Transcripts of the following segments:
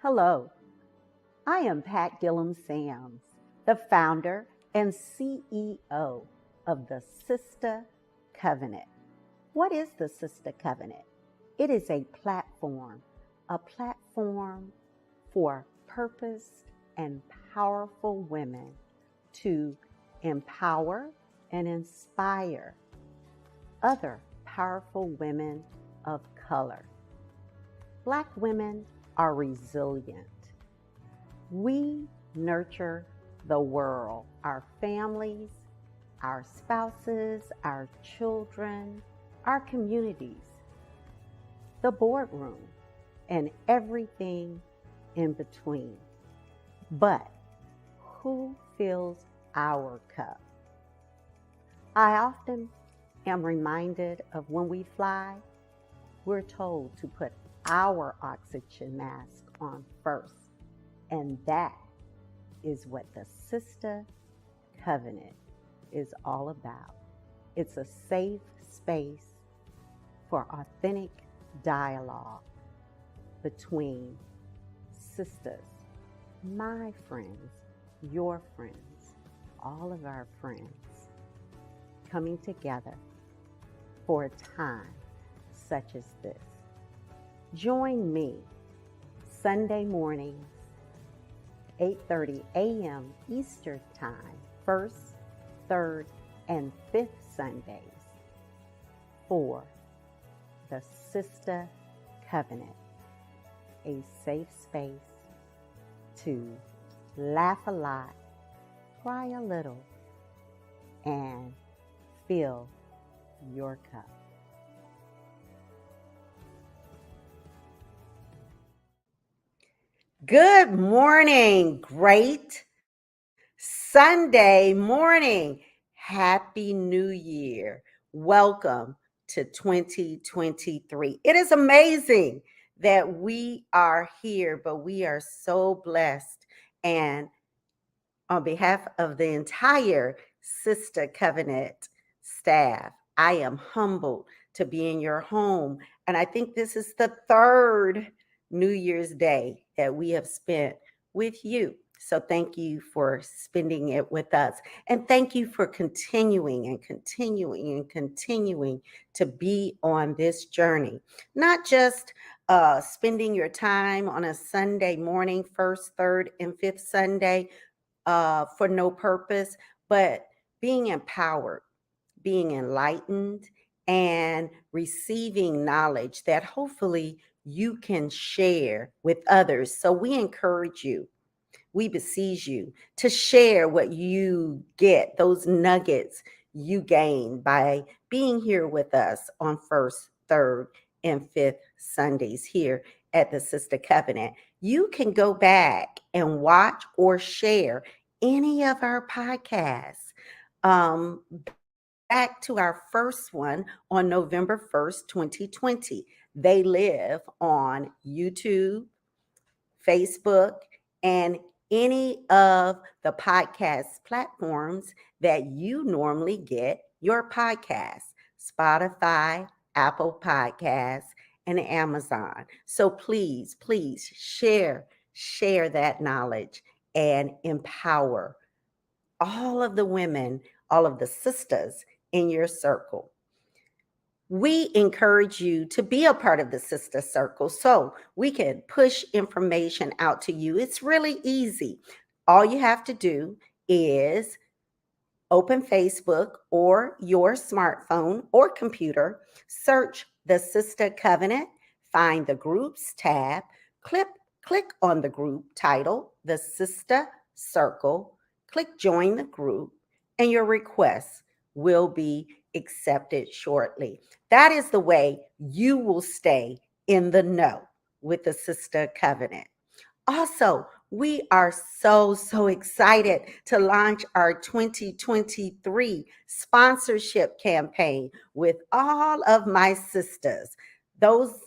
Hello, I am Pat Gillum-Sams, the founder and CEO of the Sister Covenant. What is the Sister Covenant? It is a platform for purposed and powerful women to empower and inspire other powerful women of color. Black women are resilient. We nurture the world, our families, our spouses, our children, our communities, the boardroom, and everything in between. But who fills our cup? I often am reminded of when we fly, we're told to put our oxygen mask on first. And that is what the Sister Covenant is all about. It's a safe space for authentic dialogue between sisters, my friends, your friends, all of our friends, coming together for a time such as this. Join me Sunday mornings, 8:30 a.m. Eastern Time, first, third, and fifth Sundays for the Sister Covenant, a safe space to laugh a lot, cry a little, and fill your cup. Good morning, great Sunday morning. Happy New Year. Welcome to 2023. It is amazing that we are here, but we are so blessed. And on behalf of the entire Sister Covenant staff, I am humbled to be in your home. And I think this is the third New Year's Day that we have spent with you. So thank you for spending it with us. And thank you for continuing to be on this journey. Not just spending your time on a Sunday morning, first, third, and fifth Sunday for no purpose, but being empowered, being enlightened, and receiving knowledge that hopefully you can share with others. So we encourage you, we beseech you to share what you get, those nuggets you gain by being here with us on first, third, and fifth Sundays here at the Sister Covenant. You can go back and watch or share any of our podcasts. Back to our first one on November 1st, 2020. They live on YouTube, Facebook, and any of the podcast platforms that you normally get your podcasts: Spotify, Apple Podcasts, and Amazon. So please share that knowledge and empower all of the women, all of the sisters in your circle. We encourage you to be a part of the Sister Circle so we can push information out to you. It's really easy. All you have to do is open Facebook or your smartphone or computer, search the Sister Covenant, find the Groups tab, click on the group title, the Sister Circle, click Join the Group, and your requests will be accepted shortly. That is the way you will stay in the know with the Sister Covenant. Also, we are so excited to launch our 2023 sponsorship campaign with all of my sisters. Those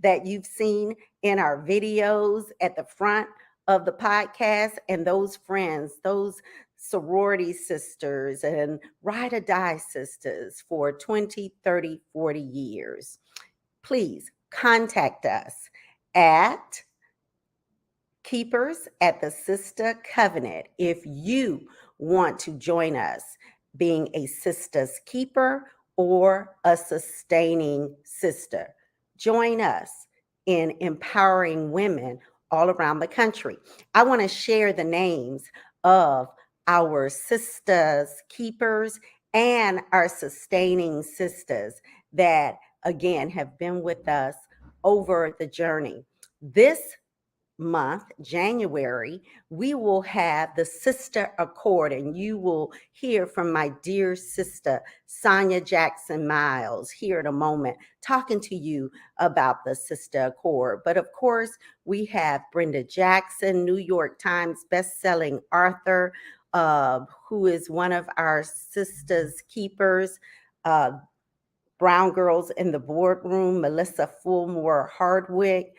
that you've seen in our videos at the front of the podcast, and those friends, those sorority sisters and ride or die sisters for 20, 30, 40 years. Please contact us at keepers at the Sister Covenant. If you want to join us being a sister's keeper or a sustaining sister, join us in empowering women all around the country. I want to share the names of our sisters keepers and our sustaining sisters that again have been with us over the journey. This month, January, we will have the Sister Accord, and you will hear from my dear sister, Sonia Jackson Miles, here in a moment, talking to you about the Sister Accord. But of course, we have Brenda Jackson, New York Times bestselling author, who is one of our sisters keepers. Brown Girls in the Boardroom, Melissa Fulmore Hardwick,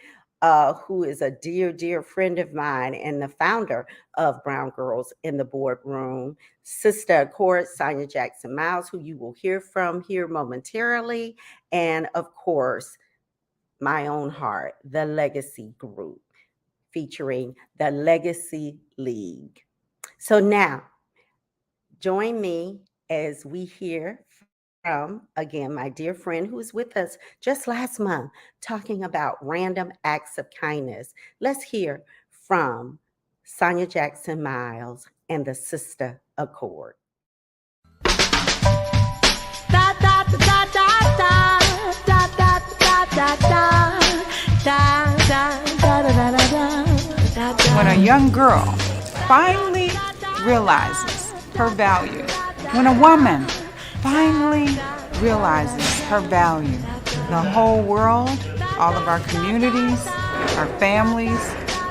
who is a dear, dear friend of mine and the founder of Brown Girls in the Boardroom. Sister Accord, Sonia Jackson Miles, who you will hear from here momentarily. And of course, my own heart, the Legacy Group, featuring the Legacy League. So now, join me as we hear from, again, my dear friend who was with us just last month talking about random acts of kindness. Let's hear from Sonia Jackson Miles and the Sister Accord. When a young girl finally realizes her value, when a woman finally realizes her value, the whole world, all of our communities, our families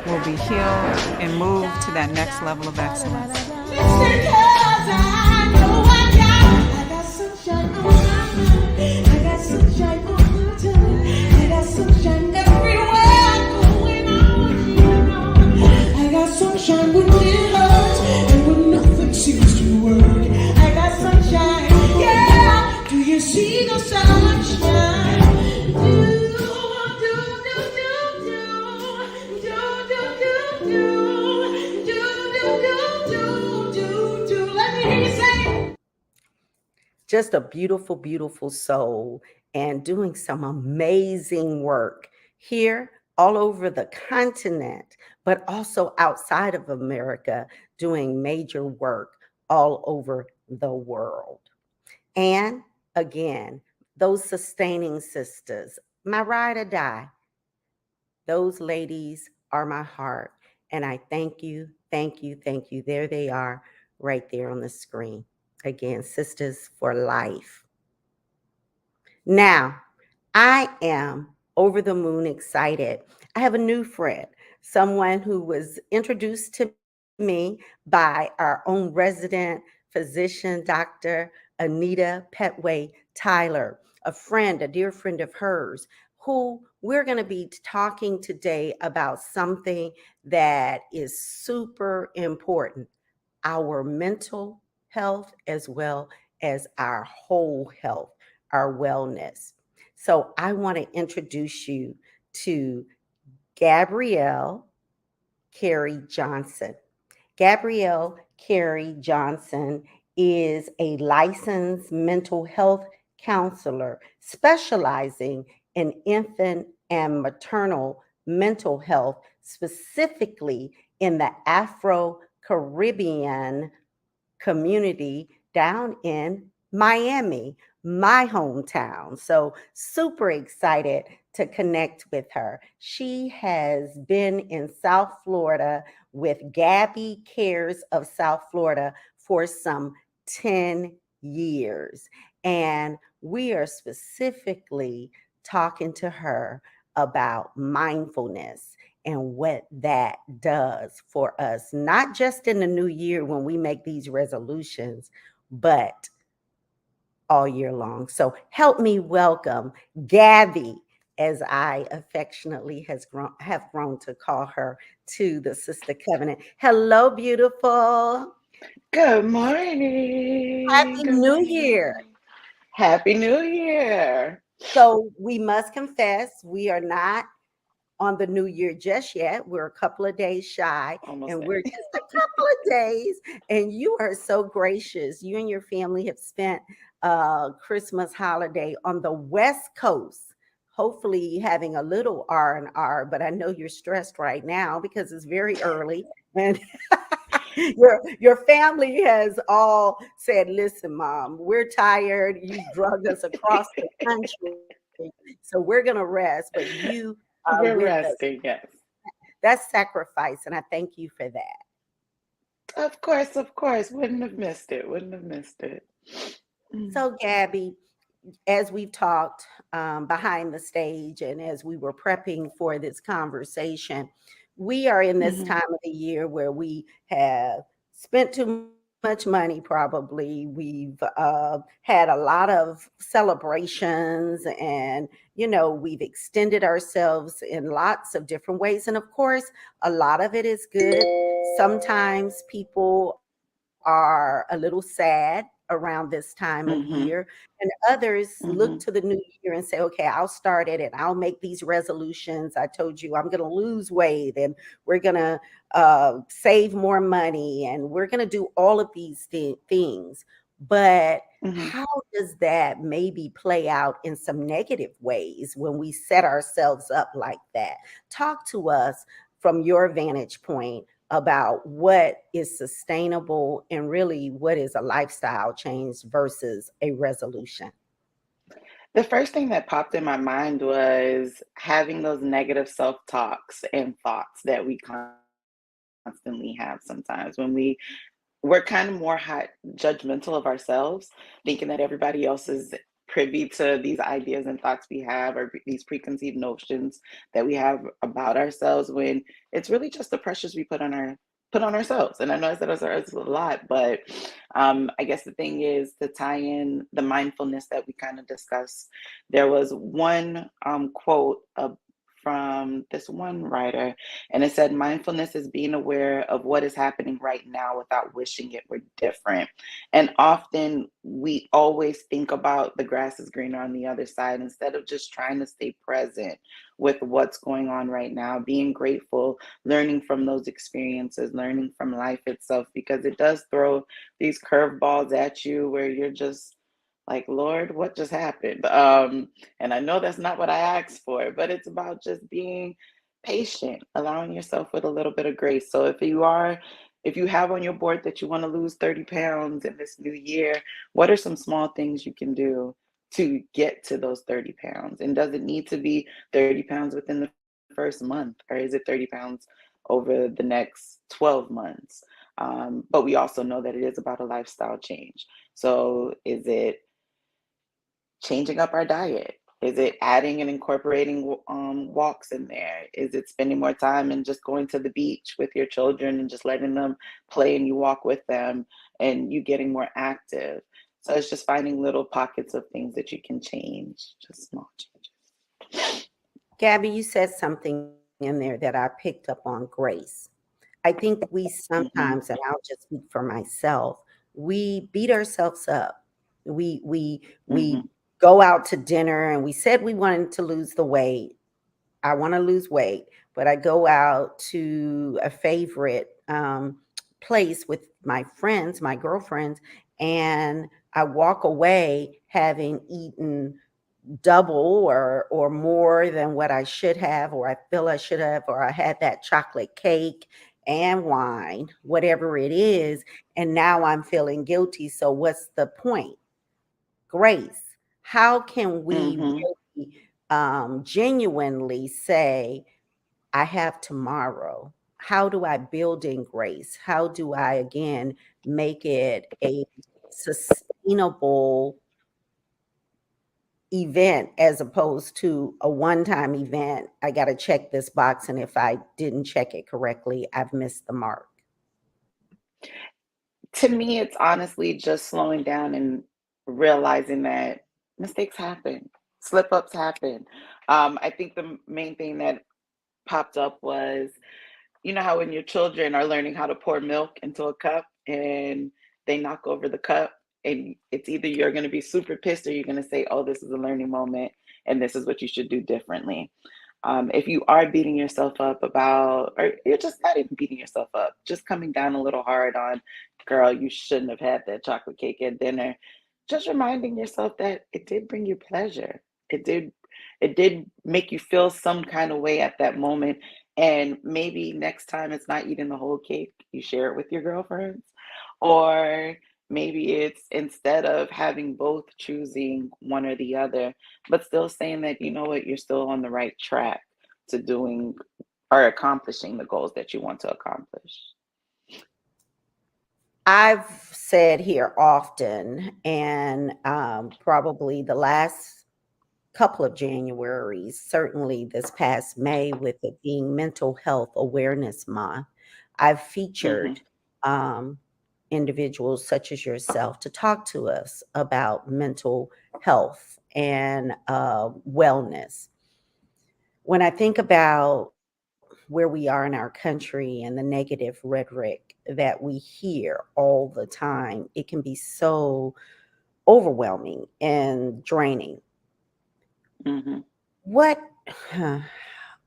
will be healed and move to that next level of excellence. Sunshine when it hurts and when nothing seems to work. I got sunshine, yeah. Do you see the sunshine? Let me hear you say. Just a beautiful, beautiful soul and doing some amazing work here all over the continent, but also outside of America, doing major work all over the world. And again, those sustaining sisters, my ride or die, those ladies are my heart. And I thank you, thank you, thank you. There they are right there on the screen. Again, Sisters for Life. Now, I am over the moon excited. I have a new friend, someone who was introduced to me by our own resident physician, Dr. Anita Petway Tyler, a friend, a dear friend of hers, who we're going to be talking today about something that is super important, our mental health as well as our whole health, our wellness. So I want to introduce you to Gabrielle Carey Johnson. Gabrielle Carey Johnson is a licensed mental health counselor specializing in infant and maternal mental health, specifically in the Afro Caribbean community down in Miami, my hometown. So, super excited to connect with her. She has been in South Florida with Gabby Cares of South Florida for some 10 years. And we are specifically talking to her about mindfulness and what that does for us, not just in the new year when we make these resolutions, but all year long. So help me welcome Gabby, as I affectionately have grown to call her, to the Sister Covenant. Hello, beautiful. Good morning. Happy Good New morning. Year. Happy New Year. So we must confess, we are not on the new year just yet. We're a couple of days shy, Almost and there. we're just a couple of days. And you are so gracious. You and your family have spent Christmas holiday on the West Coast. Hopefully, having a little R&R, but I know you're stressed right now because it's very early, and your family has all said, "Listen, Mom, we're tired. You've drugged us across the country, so we're gonna rest, but you are with We're us." resting, yes. That's sacrifice, and I thank you for that. Of course, of course. Wouldn't have missed it. Wouldn't have missed it. Mm. So, Gabby, as we've talked behind the stage and as we were prepping for this conversation, we are in this Mhm. time of the year where we have spent too much money, probably. We've had a lot of celebrations and, we've extended ourselves in lots of different ways. And of course, a lot of it is good. Sometimes people are a little sad around this time of year, Mhm. and others look to Mhm. the new year and say, okay, I'll start it and I'll make these resolutions. I told you I'm going to lose weight and we're going to save more money and we're going to do all of these things. But Mhm. how does that maybe play out in some negative ways when we set ourselves up like that? Talk to us from your vantage point about what is sustainable and really what is a lifestyle change versus a resolution. The first thing that popped in my mind was having those negative self-talks and thoughts that we constantly have sometimes when we're kind of more judgmental of ourselves, thinking that everybody else is privy to these ideas and thoughts we have, or these preconceived notions that we have about ourselves, when it's really just the pressures we put on ourselves. And I know I said ourselves a lot, but I guess the thing is to tie in the mindfulness that we kind of discussed. There was one quote from this one writer, and it said, mindfulness is being aware of what is happening right now without wishing it were different. And often we always think about the grass is greener on the other side instead of just trying to stay present with what's going on right now, being grateful, learning from those experiences, learning from life itself, because it does throw these curveballs at you where you're just like, Lord, what just happened? And I know that's not what I asked for, but it's about just being patient, allowing yourself with a little bit of grace. So if you have on your board that you want to lose 30 pounds in this new year, what are some small things you can do to get to those 30 pounds? And does it need to be 30 pounds within the first month, or is it 30 pounds over the next 12 months? But we also know that it is about a lifestyle change. So is it changing up our diet? Is it adding and incorporating walks in there? Is it spending more time and just going to the beach with your children and just letting them play and you walk with them and you getting more active? So it's just finding little pockets of things that you can change, just small changes. Gabby, you said something in there that I picked up on grace. I think we Hmm. sometimes, and I'll just speak for myself, we beat ourselves up. We Hmm. go out to dinner and we said we wanted to lose the weight. I want to lose weight, but I go out to a favorite place with my friends, my girlfriends, and I walk away having eaten double or more than what I should have, or I feel I should have, or I had that chocolate cake and wine, whatever it is, and now I'm feeling guilty. So what's the point? Grace. How can we Hmm. really genuinely say, I have tomorrow? How do I build in grace? How do I again make it a sustainable event as opposed to a one-time event? I got to check this box, and if I didn't check it correctly, I've missed the mark. To me, it's honestly just slowing down and realizing that mistakes happen, slip ups happen. I think the main thing that popped up was, you know how when your children are learning how to pour milk into a cup and they knock over the cup, and it's either you're going to be super pissed or you're going to say, oh, this is a learning moment and this is what you should do differently. If you are beating yourself up about, or you're just not even beating yourself up, just coming down a little hard on, girl, you shouldn't have had that chocolate cake at dinner. Just reminding yourself that it did bring you pleasure. It did, it did make you feel some kind of way at that moment. And maybe next time it's not eating the whole cake, you share it with your girlfriends. Or maybe it's instead of having both choosing one or the other, but still saying that, you know what, you're still on the right track to doing or accomplishing the goals that you want to accomplish. I've said here often, and probably the last couple of Januaries, certainly this past May, with it being Mental Health Awareness Month, I've Hmm. featured um, individuals such as yourself to talk to us about mental health and wellness. When I think about where we are in our country and the negative rhetoric that we hear all the time, it can be so overwhelming and draining. Hmm. What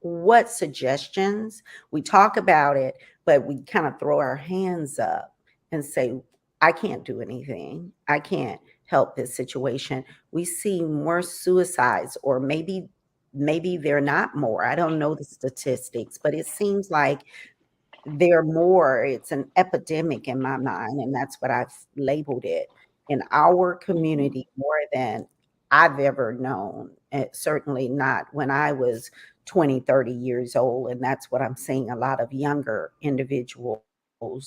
what suggestions? We talk about it, but we kind of throw our hands up and say, I can't do anything. I can't help this situation. We see more suicides, or maybe they're not more. I don't know the statistics, but it seems like they're more, it's an epidemic in my mind, and that's what I've labeled it in our Hmm. community more than I've ever known. Certainly not when I was 20, 30 years old. And that's what I'm seeing, a lot of younger individuals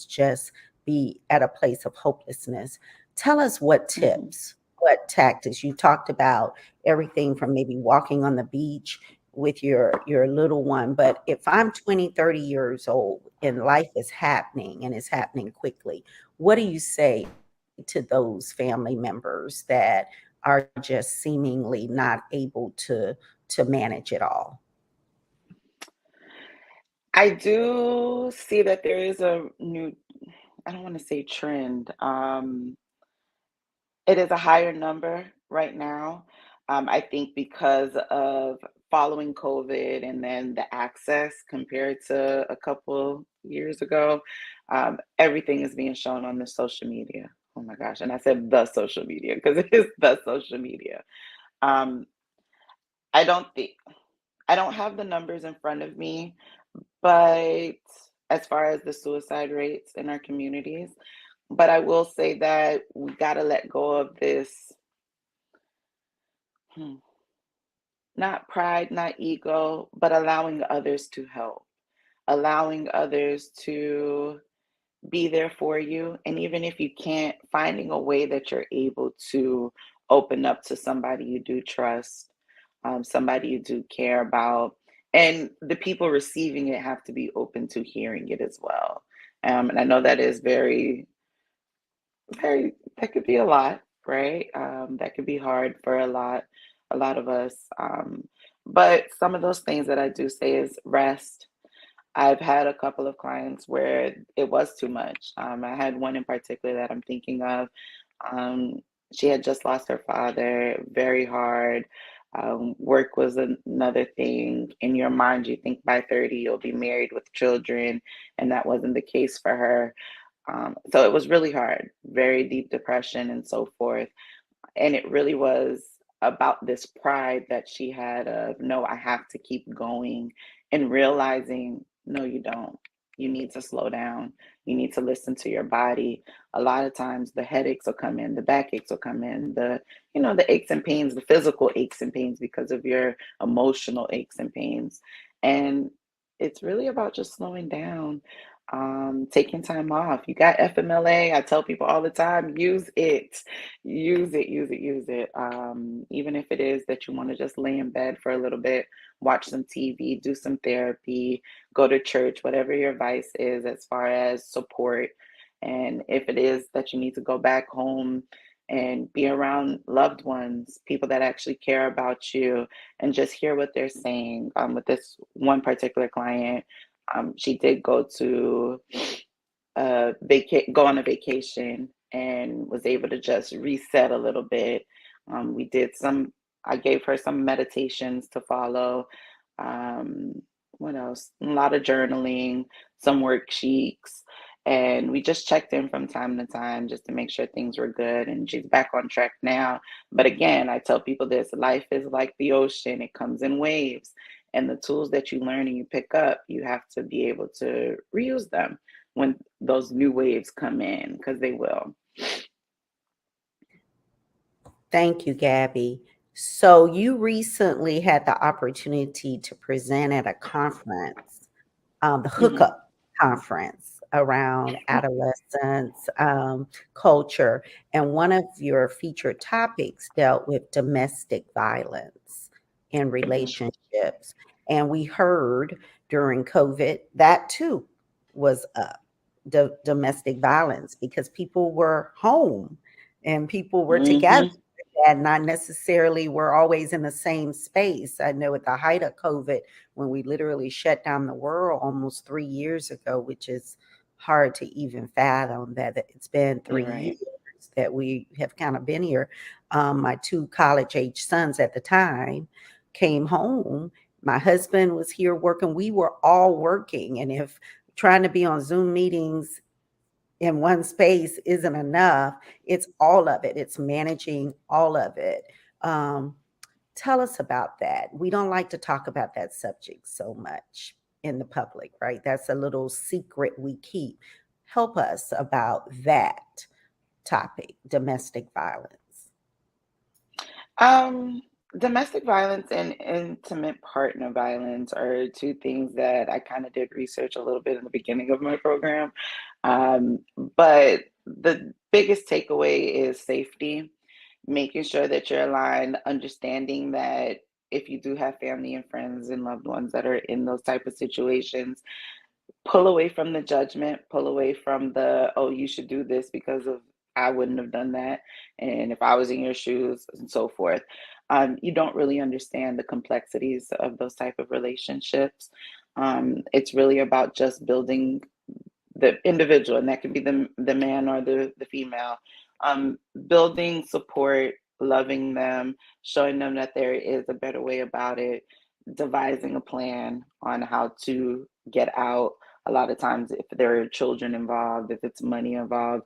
just be at a place of hopelessness. Tell us what Hmm. tips, what tactics. You talked about everything from maybe walking on the beach with your little one, but if I'm 20, 30 years old and life is happening and it's happening quickly, what do you say to those family members that are just seemingly not able to manage it all? I do see that there is a new, I don't want to say trend. It is a higher number right now. I think because of following COVID and then the access compared to a couple years ago, everything is being shown on the social media. Oh my gosh. And I said the social media because it is the social media. Um, I don't think, I don't have the numbers in front of me, but as far as the suicide rates in our communities, but I will say that we got to let go of this. hmm, Not pride, not ego, but allowing others to help, allowing others to be there for you. And even if you can't, finding a way that you're able to open up to somebody you do trust, somebody you do care about. And the people receiving it have to be open to hearing it as well. And I know that is very, very, that could be a lot, right? That could be hard for a lot of us. But some of those things that I do say is rest. I've had a couple of clients where it was too much. I had one in particular that I'm thinking of. Um, she had just lost her father, very hard. Work was another thing. In your mind, you think by 30 you'll be married with children, and that wasn't the case for her. So it was really hard, very deep depression and so forth. And it really was about this pride that she had of, no, I have to keep going, and realizing, no, you don't. You need to slow down. You need to listen to your body. A lot of times the headaches will come in, the backaches will come in, the aches and pains, the physical aches and pains because of your emotional aches and pains. And it's really about just slowing down, taking time off. You got FMLA. I tell people all the time, use it. Use it, use it, use it. Even if it is that you want to just lay in bed for a little bit, watch some TV, do some therapy, go to church, whatever your vice is as far as support. And if it is that you need to go back home and be around loved ones, people that actually care about you, and just hear what they're saying. With this one particular client, she did go on a vacation and was able to just reset a little bit. We did some, I gave her some meditations to follow. Um, what else? A lot of journaling, some worksheets, and we just checked in from time to time just to make sure things were good. And she's back on track now. But again, I tell people this: life is like the ocean; it comes in waves. And the tools that you learn and you pick up, you have to be able to reuse them when those new waves come in, because they will. Thank you, Gabby. So you recently had the opportunity to present at a conference, the Hmm. Hookup Conference around adolescence culture, and one of your featured topics dealt with domestic violence in Hmm. relationships. And we heard during COVID that too was up, domestic violence, because people were home and people were together Hmm. and not necessarily were always in the same space. I know at the height of COVID, when we literally shut down the world almost 3 years ago, which is hard to even fathom that it's been You're 3 years right. that we have kind of been here. My two college age sons at the time came home. My husband was here working. We were all working. And if trying to be on Zoom meetings in one space isn't enough, it's all of it. It's managing all of it. Um, Tell us about that. We don't like to talk about that subject so much in the public, right? That's a little secret we keep. Help us about that topic, domestic violence. Um, Domestic violence and intimate partner violence are two things that I kind of did research a little bit in the beginning of my program. But the biggest takeaway is safety, making sure that you're aligned, understanding that if you do have family and friends and loved ones that are in those type of situations, pull away from the judgment, pull away from the, oh, you should do this because of I wouldn't have done that. And if I was in your shoes and so forth. You don't really understand the complexities of those type of relationships. It's really about just building the individual, and that can be the man or the female. Um, Building support, loving them, showing them that there is a better way about it, devising a plan on how to get out. A lot of times, if there are children involved, if it's money involved,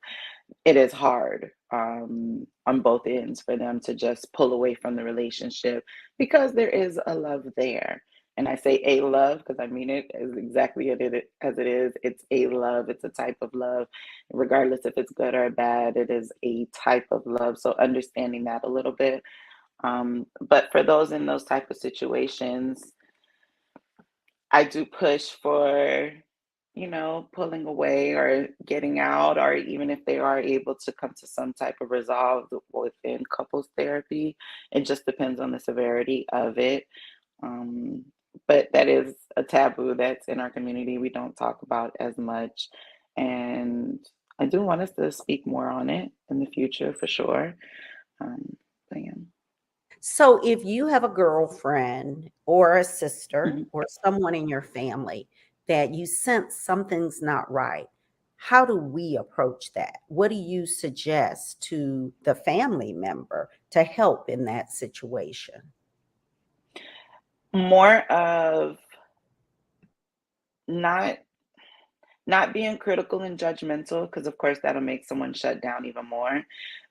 it is hard on both ends for them to just pull away from the relationship because there is a love there. And I say a love because I mean it as exactly as it is. It's a love. It's a type of love, regardless if it's good or bad. It is a type of love. So understanding that a little bit. But for those in those type of situations, I do push for, pulling away or getting out, or even if they are able to come to some type of resolve within couples therapy. It just depends on the severity of it. Um, but that is a taboo that's in our community. We don't talk about as much. And I do want us to speak more on it in the future for sure. Um, but yeah. So, if you have a girlfriend or a sister Mhm. or someone in your family that you sense something's not right, how do we approach that? What do you suggest to the family member to help in that situation? More of not not being critical and judgmental, because of course that'll make someone shut down even more,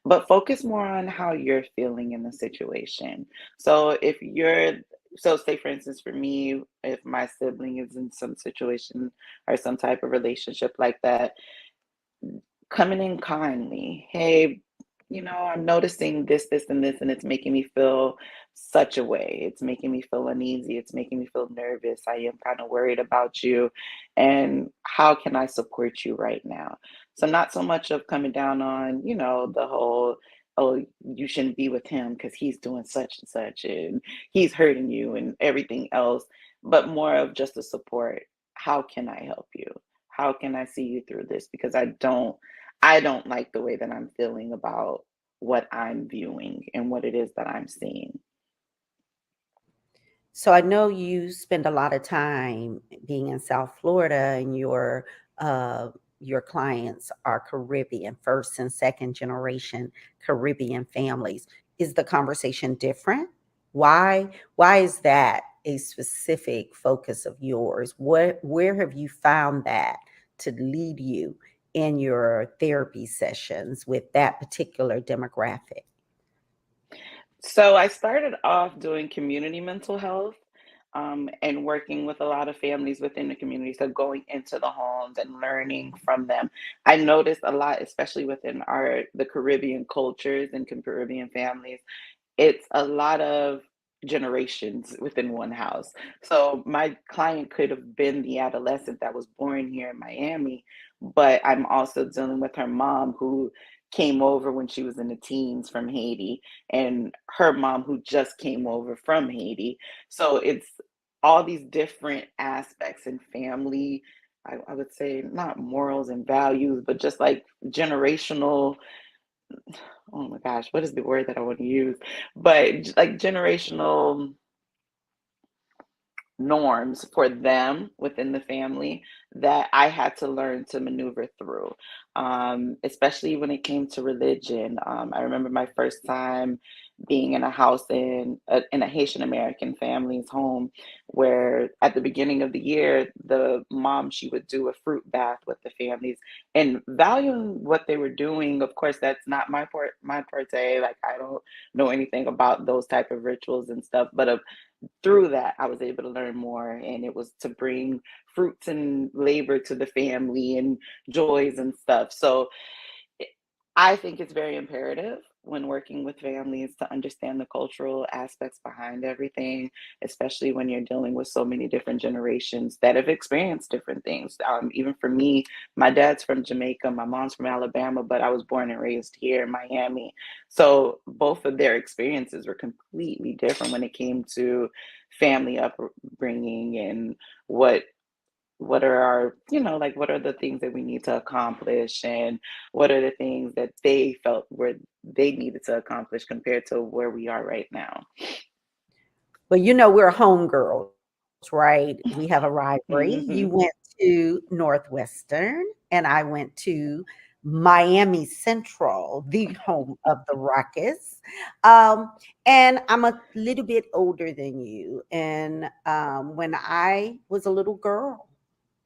but focus more on how you're feeling in the situation. So if you're so say for instance for me, if my sibling is in some situation or some type of relationship like that, coming in kindly. Hey, I'm noticing this, and this, and it's making me feel such a way. It's making me feel uneasy. It's making me feel nervous. I am kind of worried about you. And how can I support you right now? So, not so much of coming down on, the whole, oh, you shouldn't be with him because he's doing such and such and he's hurting you and everything else, but more of just a support. How can I help you? How can I see you through this? Because I don't like the way that I'm feeling about what I'm viewing and what it is that I'm seeing. So I know you spend a lot of time being in South Florida, and your clients are Caribbean, first and second generation Caribbean families. Is the conversation different? Why is that? a specific focus of yours? Where have you found that to lead you in your therapy sessions with that particular demographic? So I started off doing community mental health, and working with a lot of families within the community. So going into the homes and learning from them. I noticed a lot, especially within the Caribbean cultures and Caribbean families, it's a lot of generations within one house. So my client could have been the adolescent that was born here in Miami, but I'm also dealing with her mom who came over when she was in the teens from Haiti, and her mom who just came over from Haiti. So it's all these different aspects in family. I would say not morals and values, but just like generational, oh my gosh, what is the word that I want to use? But like generational norms for them within the family that I had to learn to maneuver through, especially when it came to religion. I remember my first time being in a house in a Haitian American family's home, where at the beginning of the year, the mom she would do a fruit bath with the families, and valuing what they were doing. Of course, that's not my forte. Like I don't know anything about those type of rituals and stuff, but through that, I was able to learn more, and it was to bring fruits and labor to the family and joys and stuff. So it- I think it's very imperative when working with families to understand the cultural aspects behind everything, especially when you're dealing with so many different generations that have experienced different things. Even for me, my dad's from Jamaica, my mom's from Alabama, but I was born and raised here in Miami. So both of their experiences were completely different when it came to family upbringing and what what are our, like what are the things that we need to accomplish, and what are the things that they felt were they needed to accomplish compared to where we are right now. Well, we're homegirls, right? We have a rivalry. You Hmm. went to Northwestern, and I went to Miami Central, the home of the Rockets. Um, and I'm a little bit older than you. And when I was a little girl,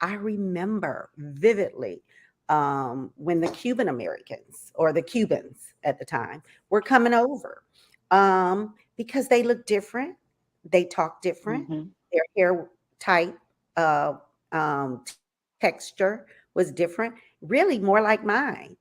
I remember vividly when the Cuban Americans, or the Cubans at the time, were coming over, because they look different, they talk different, Hmm. their hair type, uh, texture was different, really more like mine,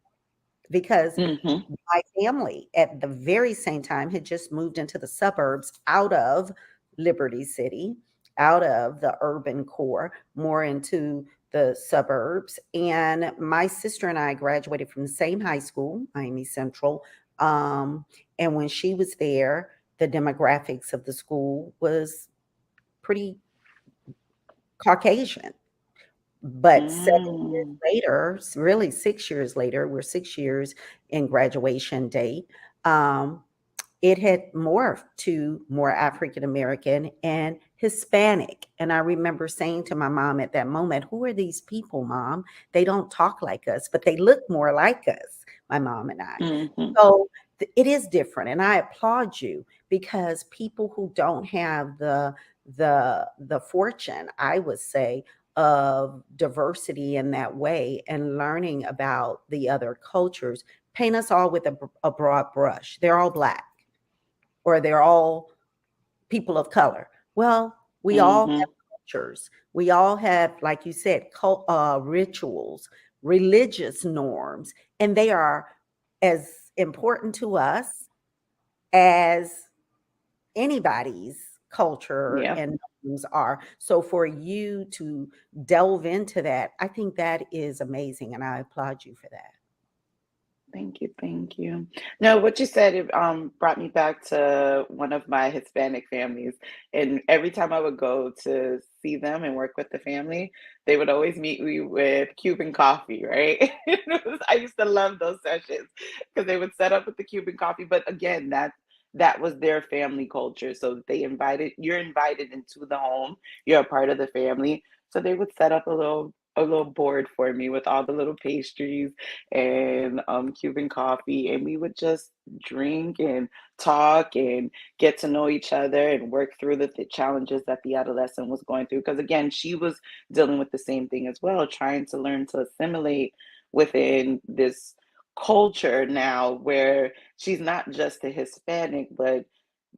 because Hmm. my family at the very same time had just moved into the suburbs out of Liberty City, out of the urban core, more into the suburbs. And my sister and I graduated from the same high school, Miami Central. And when she was there, the demographics of the school was pretty Caucasian. But 7 years Mm. later, really 6 years later, we're 6 years in graduation date. Um, it had morphed to more African American and Hispanic. And I remember saying to my mom at that moment, "Who are these people, mom? They don't talk like us, but they look more like us," my mom and I. Hmm. So it is different. And I applaud you, because people who don't have the fortune, I would say, of diversity in that way and learning about the other cultures paint us all with a broad brush. They're all black, or they're all people of color. Well, we all Hmm. have cultures. We all have, like you said, rituals, religious norms, and they are as important to us as anybody's culture Yeah. and norms are. So for you to delve into that, I think that is amazing, and I applaud you for that. Thank you, thank you. No, what you said, it brought me back to one of my Hispanic families, and every time I would go to see them and work with the family, they would always meet me with Cuban coffee, right? I used to love those sessions because they would set up with the Cuban coffee, but again, that was their family culture. So you're invited into the home, you're a part of the family. So they would set up a little a little board for me with all the little pastries and Cuban coffee, and we would just drink and talk and get to know each other and work through the challenges that the adolescent was going through. Because again, she was dealing with the same thing as well, trying to learn to assimilate within this culture now where she's not just a Hispanic, but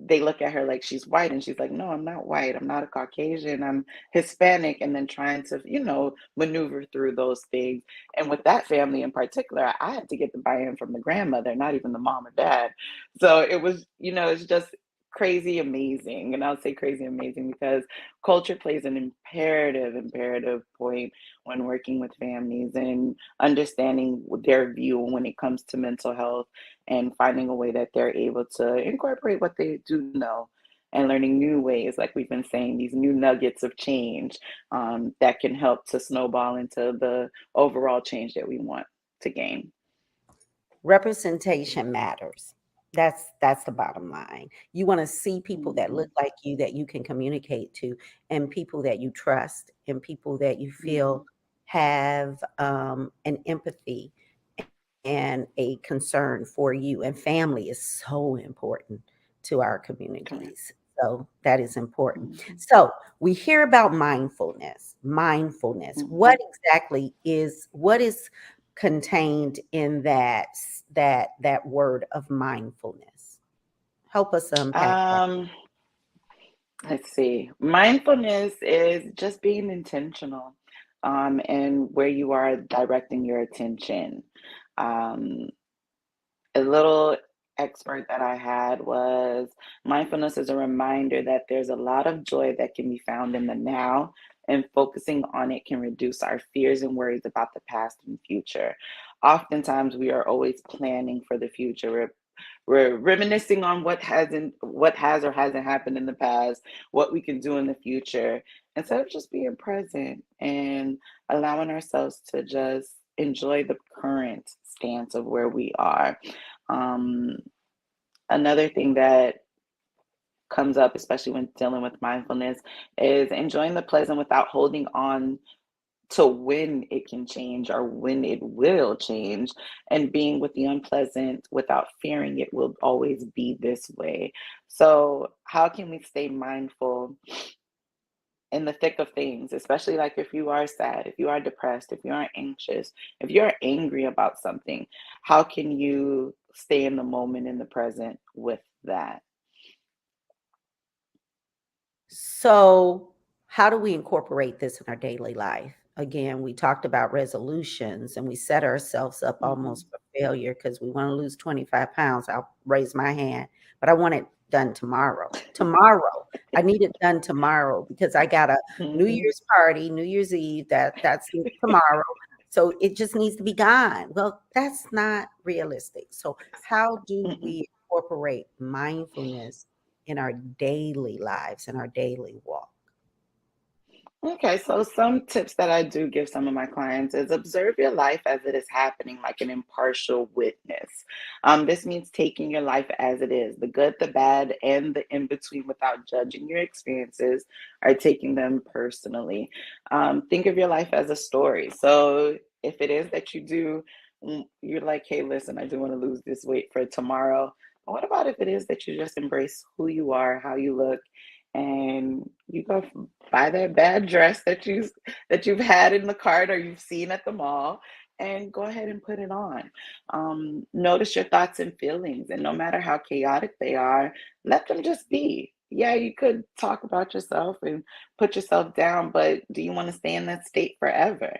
they look at her like she's white and she's like, no, I'm not white. I'm not a Caucasian. I'm Hispanic. And then trying to, maneuver through those things. And with that family in particular, I had to get the buy-in from the grandmother, not even the mom or dad. So it was, it's just crazy amazing. And I'll say crazy amazing because culture plays an imperative point when working with families and understanding their view when it comes to mental health and finding a way that they're able to incorporate what they do know and learning new ways, like we've been saying, these new nuggets of change that can help to snowball into the overall change that we want to gain. Representation matters. That's the bottom line. You want to see people that look Mhm, like you, that you can communicate to, and people that you trust, and people that you feel mhm. have an empathy and a concern for you. And family is so important to our Correct. communities. So that is important. Mhm, So we hear about mindfulness. Mindfulness. mhm. What is contained in that word of mindfulness? Help us unpack that. Um, let's see. Mindfulness is just being intentional, and where you are directing your attention. Um, a little expert that I had was mindfulness is a reminder that there's a lot of joy that can be found in the now, and focusing on it can reduce our fears and worries about the past and future. Oftentimes, we are always planning for the future. We're reminiscing on what has or hasn't happened in the past, what we can do in the future, instead of just being present and allowing ourselves to just enjoy the current stance of where we are. Um, Another thing that comes up, especially when dealing with mindfulness, is enjoying the pleasant without holding on to when it can change or when it will change, and being with the unpleasant without fearing it will always be this way. So, how can we stay mindful in the thick of things, especially like if you are sad, if you are depressed, if you are anxious, if you're angry about something? How can you stay in the moment, in the present with that? So, how do we incorporate this in our daily life? Again, we talked about resolutions and we set ourselves up almost Mhm. for failure because we want to lose 25 pounds. I'll raise my hand, but I want it done tomorrow. Tomorrow. I need it done tomorrow because I got a New Mhm. Year's party, New Year's Eve, that's tomorrow. So it just needs to be gone. Well, that's not realistic. So how do Mm-mm. we incorporate mindfulness in our daily lives, in our daily walk? Okay, so some tips that I do give some of my clients is observe your life as it is happening, like an impartial witness. This means taking your life as it is, the good, the bad, and the in between, without judging your experiences or taking them personally. Think of your life as a story. So if it is that you're like, hey, listen, I do want to lose this weight for tomorrow. What about if it is that you just embrace who you are, how you look, and you go buy that bad dress that you've had in the cart or you've seen at the mall, and go ahead and put it on. Notice your thoughts and feelings, and no matter how chaotic they are, let them just be. Yeah, you could talk about yourself and put yourself down, but do you want to stay in that state forever?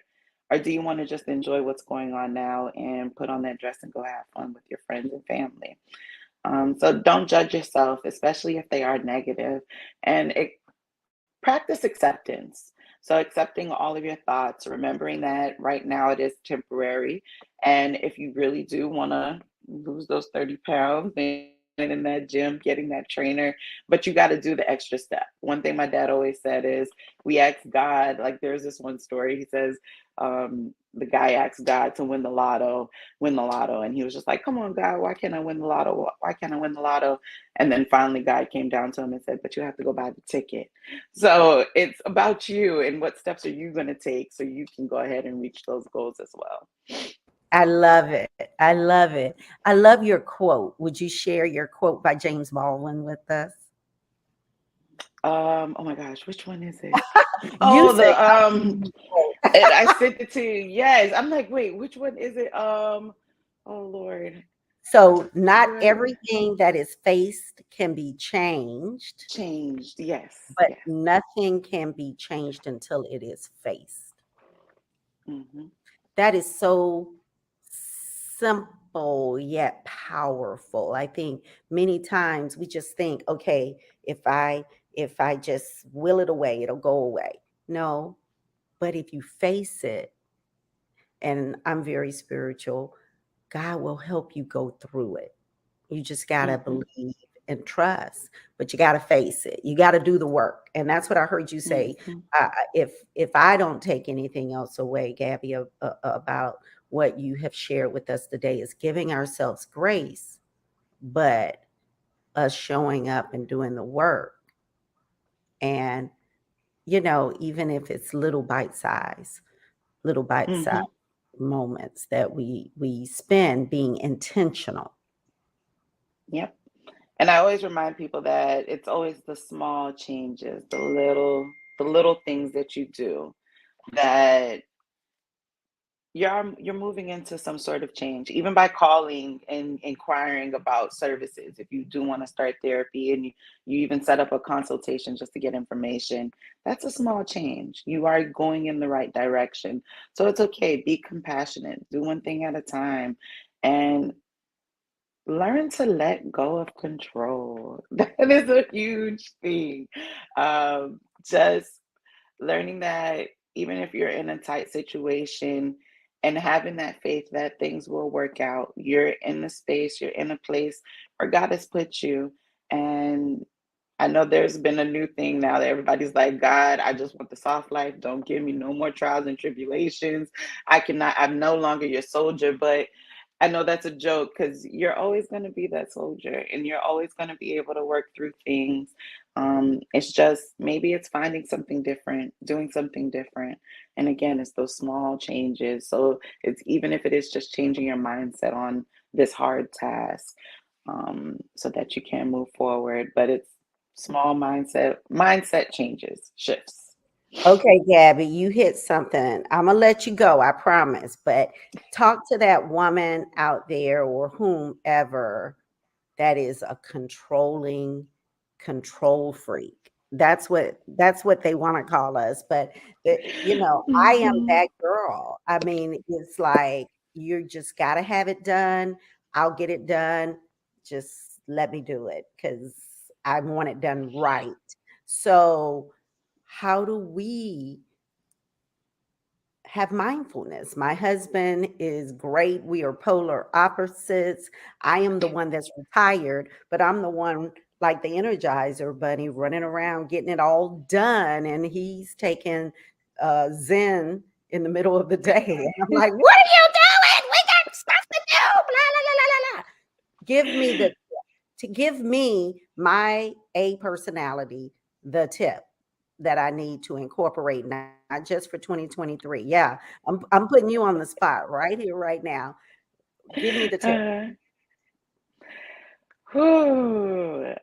Or do you want to just enjoy what's going on now and put on that dress and go have fun with your friends and family? So don't judge yourself, especially if they are negative, and practice acceptance. So accepting all of your thoughts, remembering that right now it is temporary, and if you really do want to lose those 30 pounds, in that gym, getting that trainer, but you got to do the extra step. One thing my dad always said is we ask God, like there's this one story, he says, the guy asked God to win the lotto. And he was just like, come on, God, why can't I win the lotto? Why can't I win the lotto? And then finally God came down to him and said, but you have to go buy the ticket. So it's about you and what steps are you going to take so you can go ahead and reach those goals as well. I love it. I love it. I love your quote. Would you share your quote by James Baldwin with us? Oh my gosh, which one is it? You Oh, say the I'll give you the quote. and I sent it to you. Yes. I'm like, wait, which one is it? Oh Lord. So, not Where everything that is faced can be changed, changed. Yes, but yes. nothing can be changed until it is faced. Hmm. That is so simple yet powerful. I think many times we just think, okay, if I just will it away, it'll go away. No, but if you face it, and I'm very spiritual, God will help you go through it. You just got to Hmm. believe and trust, but you got to face it. You got to do the work. And that's what I heard you say. Hmm. If I don't take anything else away, Gabby, about what you have shared with us today, is giving ourselves grace, but us showing up and doing the work. And, even if it's little bite size Hmm. moments that we spend being intentional. Yep. And I always remind people that it's always the small changes, the little things that you do that you're moving into some sort of change, even by calling and inquiring about services. If you do want to start therapy and you even set up a consultation just to get information, that's a small change. You are going in the right direction. So it's okay. Be compassionate. Do one thing at a time. And learn to let go of control. That is a huge thing. Just learning that even if you're in a tight situation and having that faith that things will work out, you're in the space, you're in a place where God has put you. And I know there's been a new thing now that everybody's like, God, I just want the soft life. Don't give me no more trials and tribulations. I'm no longer your soldier. But I know that's a joke because you're always going to be that soldier and you're always going to be able to work through things. It's just maybe it's finding something different, doing something different. And again, it's those small changes. So it's even if it is just changing your mindset on this hard task, so that you can move forward. But it's small mindset changes, shifts. Okay, Gabby, you hit something. I'm gonna let you go, I promise. But talk to that woman out there or whomever that is a controlling control freak. That's what they want to call us. But I am Mhm. that girl. I mean, it's like you just gotta have it done. I'll get it done. Just let me do it because I want it done right. So how do we have mindfulness? My husband is great. We are polar opposites. I am the one that's retired, but I'm the one like the Energizer bunny running around getting it all done. And he's taking Zen in the middle of the day. And I'm like, what are you doing? We got stuff to do. Blah, blah, blah, blah, blah, blah. Give me the to give me my A personality the tip that I need to incorporate, not just for 2023. Yeah, I'm putting you on the spot right here, right now. Give me the tip. Uh, whew.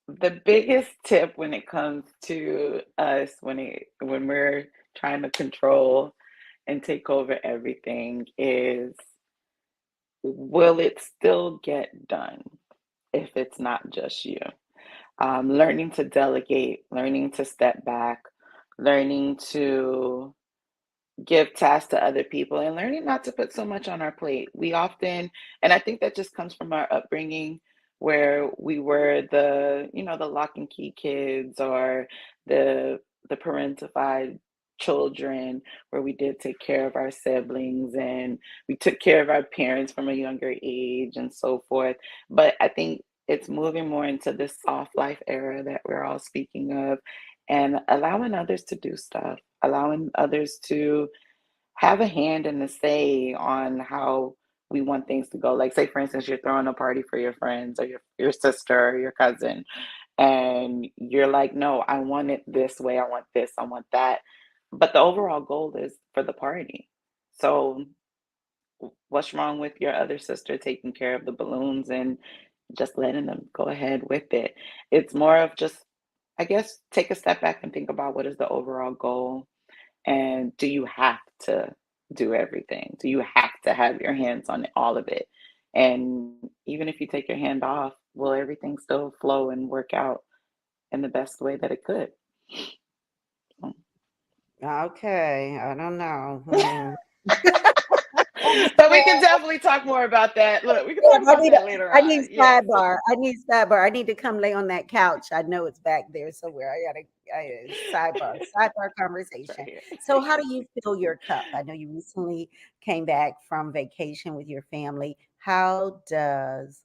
The biggest tip when it comes to us when we're trying to control and take over everything is, will it still get done if it's not just you? Learning to delegate, learning to step back, learning to give tasks to other people, and learning not to put so much on our plate. We often, and I think that just comes from our upbringing where we were the lock and key kids or the parentified children, where we did take care of our siblings and we took care of our parents from a younger age and so forth. But I think it's moving more into this soft life era that we're all speaking of, and allowing others to do stuff, allowing others to have a hand in the say on how we want things to go. Like, say, for instance, you're throwing a party for your friends or your sister or your cousin, and you're like, no, I want it this way, I want this, I want that. But the overall goal is for the party. So, what's wrong with your other sister taking care of the balloons and just letting them go ahead with it? It's more of just, I guess, take a step back and think about what is the overall goal, and do you have to do everything? Do you have to have your hands on all of it? And even if you take your hand off, will everything still flow and work out in the best way that it could? So, Okay, I don't know. Hmm. but we can definitely talk more about that. Look, we can Yeah, talk about that later I need on. Yes. sidebar. I need sidebar. I need to come lay on that couch. I know it's back there somewhere. Sidebar It's right conversation. here. So, how do you fill your cup? I know you recently came back from vacation with your family. How does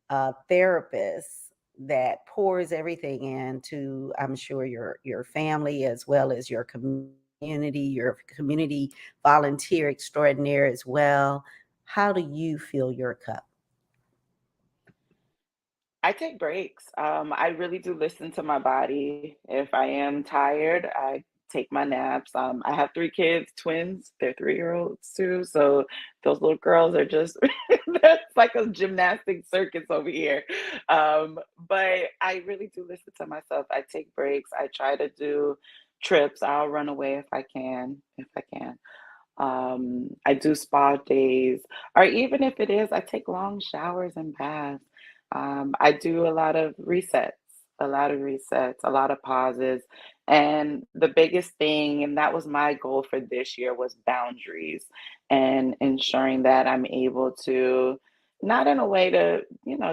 a therapist that pours everything into, I'm sure, your family as well as your community volunteer extraordinaire as well? How do you fill your cup? I take breaks. I really do listen to my body. If I am tired, I take my naps. I have three kids, twins. They're 3-year-olds too. So those little girls are just, that's like a gymnastic circus over here. But I really do listen to myself. I take breaks. I try to do trips. I'll run away if I can, if I can. I do spa days, or even if it is, I take long showers and baths. I do a lot of resets, a lot of pauses. And the biggest thing, and that was my goal for this year, was boundaries and ensuring that I'm able to, not in a way to,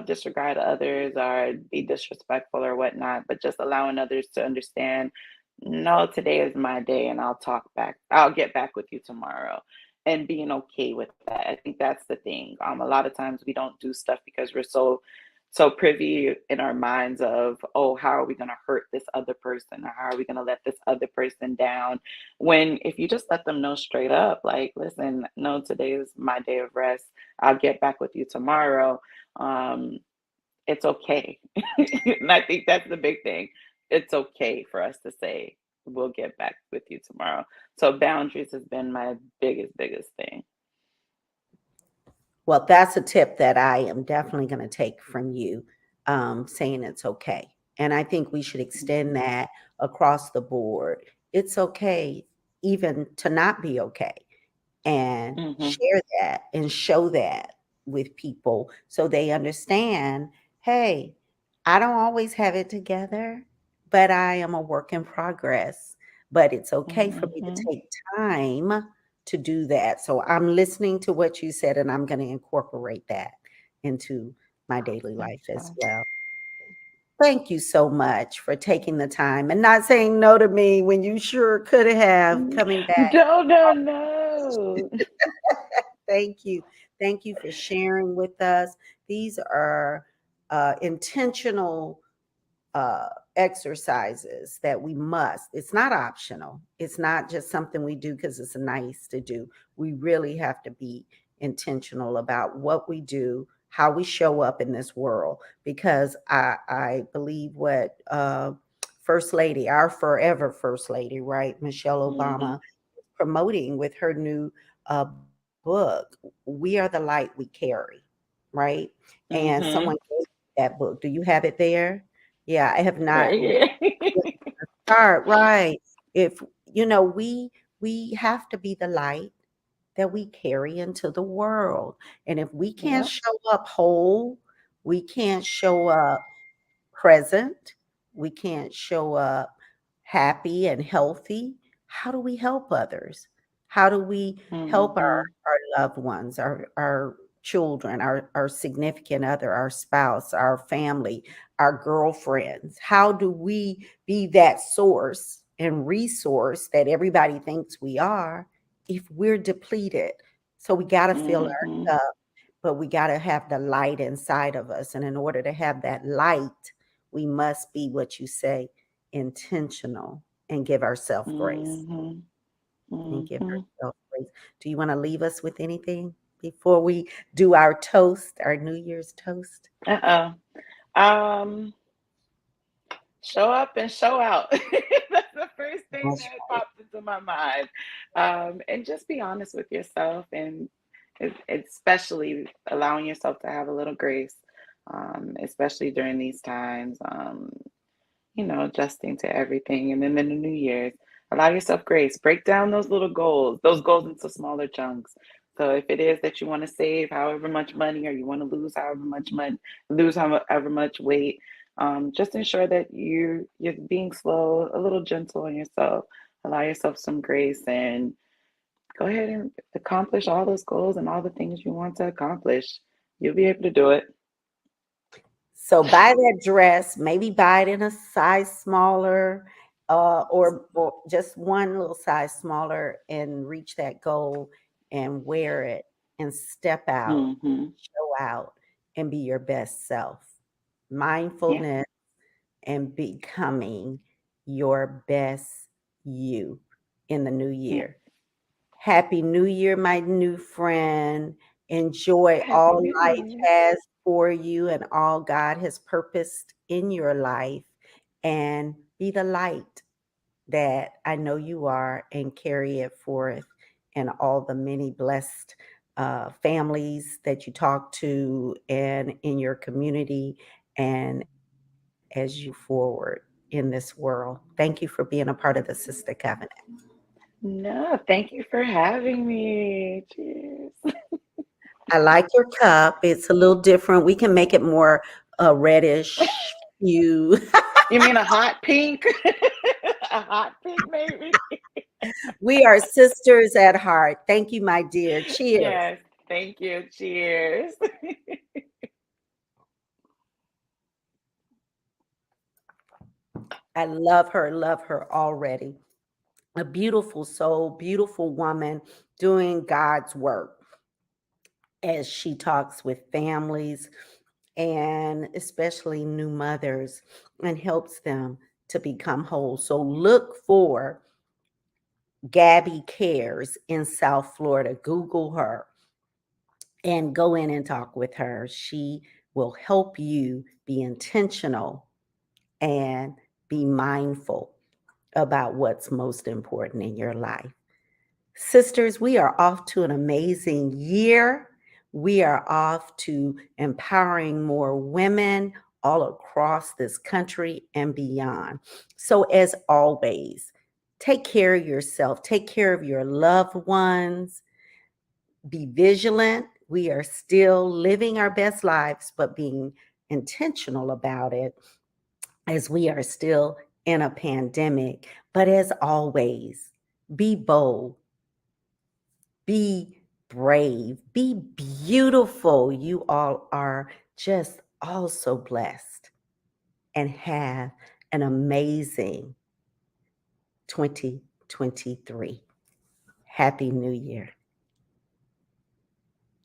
disregard others or be disrespectful or whatnot, but just allowing others to understand, no, today is my day and I'll get back with you tomorrow, and being okay with that. I think that's the thing. A lot of times we don't do stuff because we're so privy in our minds of, oh, how are we going to hurt this other person, or how are we going to let this other person down, when if you just let them know straight up, like, listen, no, today is my day of rest, I'll get back with you tomorrow. um it's okay. And I think that's the big thing. It's okay for us to say, we'll get back with you tomorrow. So boundaries has been my biggest thing. Well, that's a tip that I am definitely going to take from you, saying it's okay. And I think we should extend that across the board. It's okay even to not be okay, and Hmm. share that and show that with people so they understand, hey, I don't always have it together, but I am a work in progress. But it's okay for me to Hmm. take time to do that. So I'm listening to what you said and I'm going to incorporate that into my daily life as Excellent. well. Thank you so much for taking the time and not saying no to me when you sure could have coming back. No, no, no. Thank you. Thank you for sharing with us. These are intentional exercises that we must. It's not optional. It's not just something we do because it's nice to do. We really have to be intentional about what we do, how we show up in this world. Because I believe what First Lady, our forever First Lady, right, Michelle Hmm. Obama, promoting with her new book, we are the light we carry, right? And someone Hmm. gave me that book. Do you have it there? Yeah, I have not Right here. start, right. If we have to be the light that we carry into the world. And if we can't Yep. show up whole, we can't show up present, we can't show up happy and healthy, how do we help others? How do we help Hmm. our loved ones, our children, our significant other, our spouse, our family, our girlfriends? How do we be that source and resource that everybody thinks we are if we're depleted. So we got to fill Mm-hmm. our cup, but we got to have the light inside of us. And in order to have that light, we must be what you say, intentional, and give ourselves grace. Mm-hmm. And give Mm-hmm. ourselves grace. Do you want to leave us with anything before we do our toast, our New Year's toast? Uh-oh. Um, Show up and show out. That's the first thing That's that popped into my mind. And just be honest with yourself, and especially allowing yourself to have a little grace, especially during these times. Adjusting to everything. And then in the New Year's, allow yourself grace. Break down those goals into smaller chunks. So if it is that you want to save however much money, or you want to lose however much money, lose however much weight, just ensure that you're being slow, a little gentle on yourself. Allow yourself some grace, and go ahead and accomplish all those goals and all the things you want to accomplish. You'll be able to do it. So buy that dress, maybe buy it in a size smaller, or just one little size smaller, and reach that goal and wear it and step out, Hmm. show out, and be your best self. Yeah. Mindfulness and becoming your best you in the new Yeah. year. Happy New Year, my new friend. Enjoy Happy all New life Year. has for you and all God has purposed in your life. And be the light that I know you are, and carry it forth in all the many blessed families that you talk to and in your community, and as you forward in this world. Thank you for being a part of the Sister Covenant. No, thank you for having me. Cheers. I like your cup. It's a little different. We can make it more reddish hue. You mean a hot pink? A hot pink, maybe? We are sisters at heart. Thank you, my dear. Cheers. Yes, thank you. Cheers. I love her already. A beautiful soul, beautiful woman doing God's work as she talks with families and especially new mothers and helps them to become whole. So look for Gabby Cares in South Florida. Google her and go in and talk with her. She will help you be intentional and be mindful about what's most important in your life. Sisters, we are off to an amazing year. We are off to empowering more women all across this country and beyond. So, as always, take care of yourself, take care of your loved ones, be vigilant. We are still living our best lives, but being intentional about it as we are still in a pandemic. But as always, be bold, be brave, be beautiful. You all are just all so blessed, and have an amazing 2023. Happy New Year.